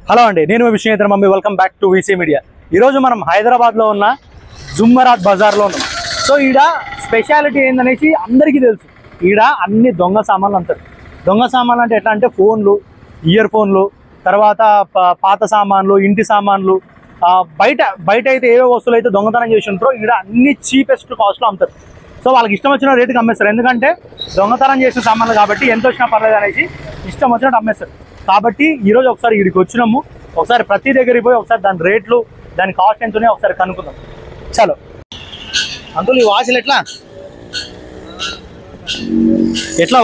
Hello అండి, నేను Vishnu mummy. Welcome back to VC media. ఈరోజు మనం హైదరాబాద్లో ఉన్న జుమ్మరాత్ బజార్లో ఉన్నాం. సో ఈడ స్పెషాలిటీ ఏందనేసి అందరికీ తెలుసు. ఈడ అన్ని దొంగ సామాన్లు అంటారు. దొంగ సామాన్లు అంటే ఎట్లా అంటే ఫోన్లు, ఇయర్ ఫోన్లు, తర్వాత పాత సామాన్లు, ఇంటి సామాన్లు, బయట అయితే ఏవో వస్తువులు అయితే దొంగతనం చేసి ఉంటారో ఈడ అన్ని చీపెస్ట్ కాస్ట్లో అమ్ముతారు. సో వాళ్ళకి ఇష్టం వచ్చిన రేటుకి అమ్మేస్తారు. ఎందుకంటే దొంగతనం చేసిన సామాన్లు కాబట్టి ఎంత వచ్చినా పర్లేదు అనేసి ఇష్టం వచ్చినట్టు అమ్మేస్తారు. కాబట్టి ఈరోజు ఒకసారి వీడికి వచ్చినాము. ఒకసారి ప్రతి దగ్గరికి పోయి ఒకసారి దాని రేట్లు, దాని కాస్ట్ ఎంత ఉన్నాయో ఒకసారి కనుక్కుందాం. చలో అంకుల్, ఈ వాచ్లు ఎట్లా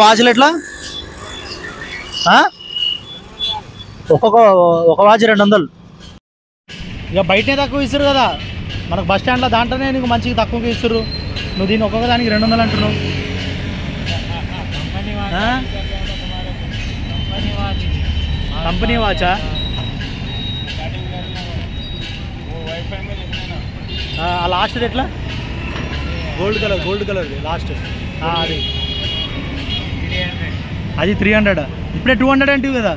వాచ్లు ఎట్లా? ఒక వాచ్ 200. ఇక బయటనే తక్కువ ఇస్తారు కదా, మనకు బస్ స్టాండ్లో దాంట్లోనే నీకు మంచిగా తక్కువగా ఇస్తారు. నువ్వు దీన్ని ఒక్కొక్క దానికి 200 అంటున్నావు. కంపెనీ వాచా? లాస్ట్ ఎట్లా? గోల్డ్ కలర్ లాస్ట్ అది 300. ఇప్పుడే 200 అంటే కదా.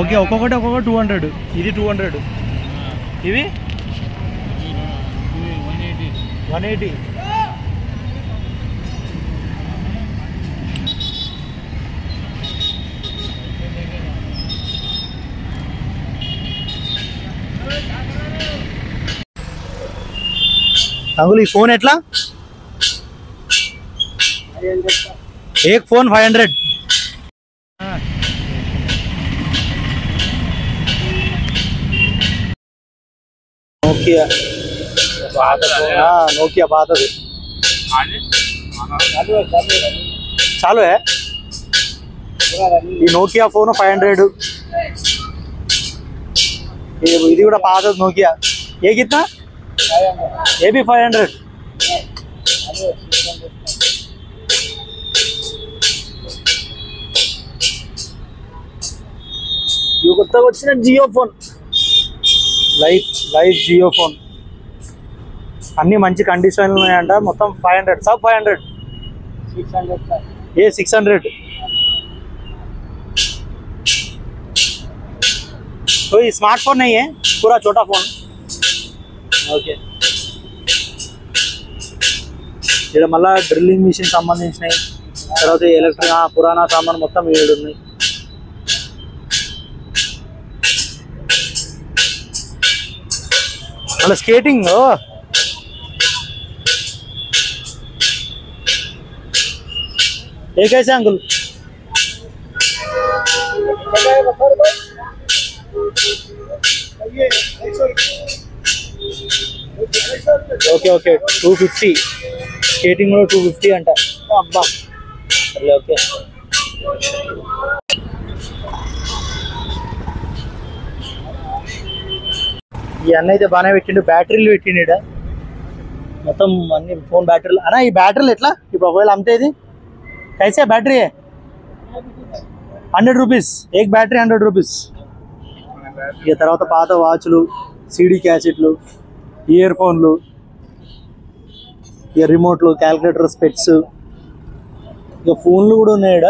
ఓకే, ఒక్కొక్కటి 200. ఇది 200. ఇవి 180. అంకుల్, ఈ ఫోన్ ఎట్లా? ఏక్ ఫోన్ 500. నోకియా పాతది చాలు. ఈ నోకియా ఫోన్ 500. ఇది కూడా పాతది నోకియా. ఏ కిత్తా? ये भी 500. కొత్తగా వచ్చిన Jio phone, life Jio phone. అన్ని మంచి కండిషన్లు ఉన్నాయంట. మొత్తం 500, सब 500. 600 ये 600. कोई स्मार्टफोन नहीं है, पूरा छोटा फोन. ఓకే, ఇక్కడ మళ్ళీ డ్రిల్లింగ్ మిషన్ సంబంధించినవి, తర్వాత ఎలక్ట్రిక్ పురాణా సామాన్ మొత్తం 7 ఉన్నాయి. మళ్ళీ స్కేటింగ్. ఏ కైసే అంకుల్? ఓకే 250. స్కేటింగ్ కూడా 250 అంట. అబ్బా, ఓకే. ఈ అన్న అయితే బాగానే పెట్టిండు. బ్యాటరీలు పెట్టిండు మొత్తం అన్ని ఫోన్ బ్యాటరీలు. అన్నా, ఈ బ్యాటరీలు ఎట్లా ఇప్పుడు ఒకవేళ అమ్మితే? ఇది కైసే బ్యాటరీ? 100 రూపీస్. ఏక్ బ్యాటరీ 100 రూపీస్. ఇక తర్వాత పాత వాచ్లు, సిడి క్యాసెట్లు, ఇయర్ ఫోన్లు, ఇక రిమోట్లు, క్యాల్కులేటర్, స్పెట్స్, ఇక ఫోన్లు కూడా ఉన్నాయి ఇక్కడ.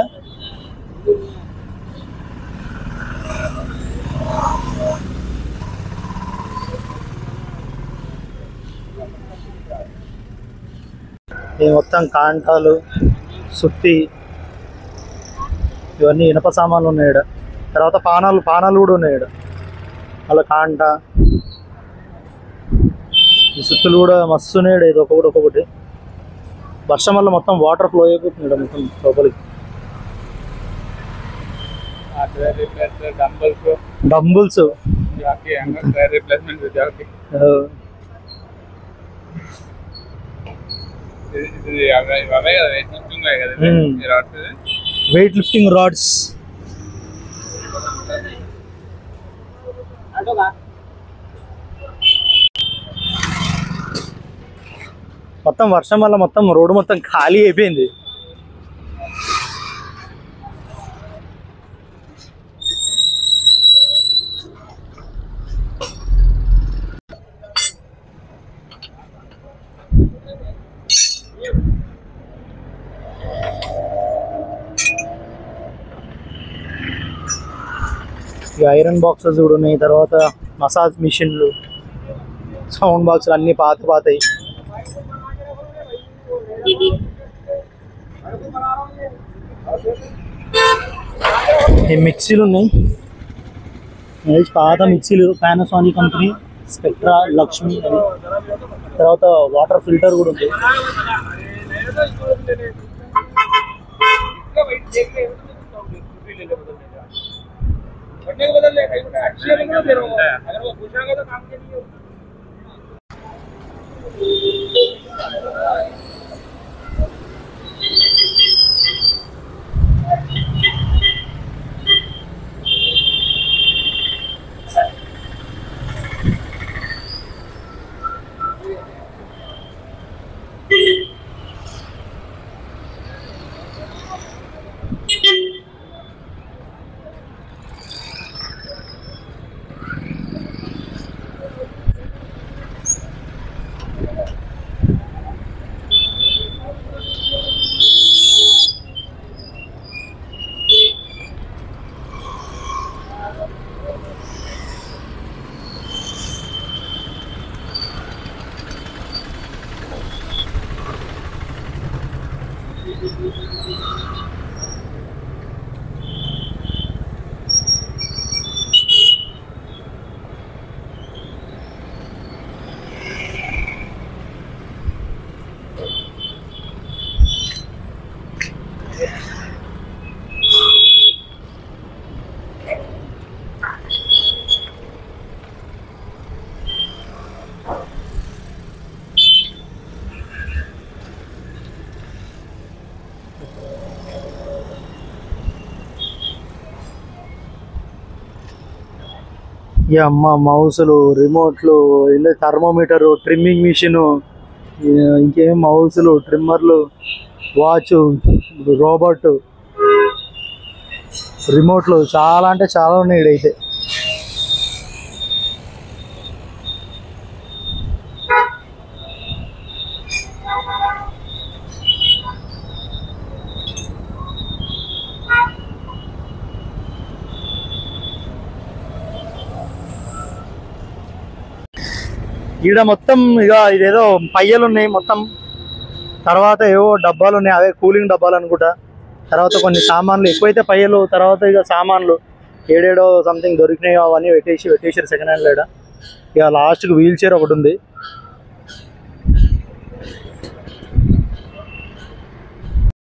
ఇది మొత్తం కాంటాలు, సుత్తి, ఇవన్నీ ఇనప సామాన్లు ఉన్నాయి ఇక్కడ. తర్వాత పానాలు కూడా ఉన్నాయి ఇక్కడ. అలా కాంట, ఈ సుత్తులు కూడా మస్తు ఉన్నాయి. ఇది ఒక్కొక్కటి. వర్షం వల్ల మొత్తం వాటర్ ఫ్లో అయిపోతుంది మొత్తం లోపలికి. డంబుల్స్. Weight lifting rods. మొత్తం వర్షం వల్ల మొత్తం రోడ్డు మొత్తం ఖాళీ అయిపోయింది. ఇక ఐరన్ బాక్సెస్ కూడా ఉన్నాయి. తర్వాత మసాజ్ మిషన్లు, సౌండ్ బాక్సులు అన్నీ పాతయి. ఈ మిక్సీలు ఉన్నాయి, పాత మిక్సీలు, పానాసోనిక్ కంపెనీ, స్పెక్ట్రా, లక్ష్మి. తర్వాత వాటర్ ఫిల్టర్ కూడా ఉంది. ఈ అమ్మ మౌసులు, రిమోట్లు, థర్మోమీటరు, ట్రిమ్మింగ్ మిషను, ఇంకేం మౌసులు, ట్రిమ్మర్లు, వాచ్, రోబోట్, రిమోట్లు చాలా అంటే చాలా ఉన్నాయి ఇక్కడైతే. ఈడ మొత్తం ఇక ఇదేదో పయ్యలు ఉన్నాయి మొత్తం. తర్వాత ఏవో డబ్బాలు ఉన్నాయి, అవే కూలింగ్ డబ్బాలు అనుకుంటా. తర్వాత కొన్ని సామాన్లు, ఎక్కువైతే పయ్యలు, తర్వాత ఇక సామాన్లు ఏడేడో సంథింగ్ దొరికినాయో అవన్నీ పెట్టేసారు సెకండ్ హ్యాండ్ లేడ. ఇక లాస్ట్కి వీల్ చైర్ ఒకటి ఉంది.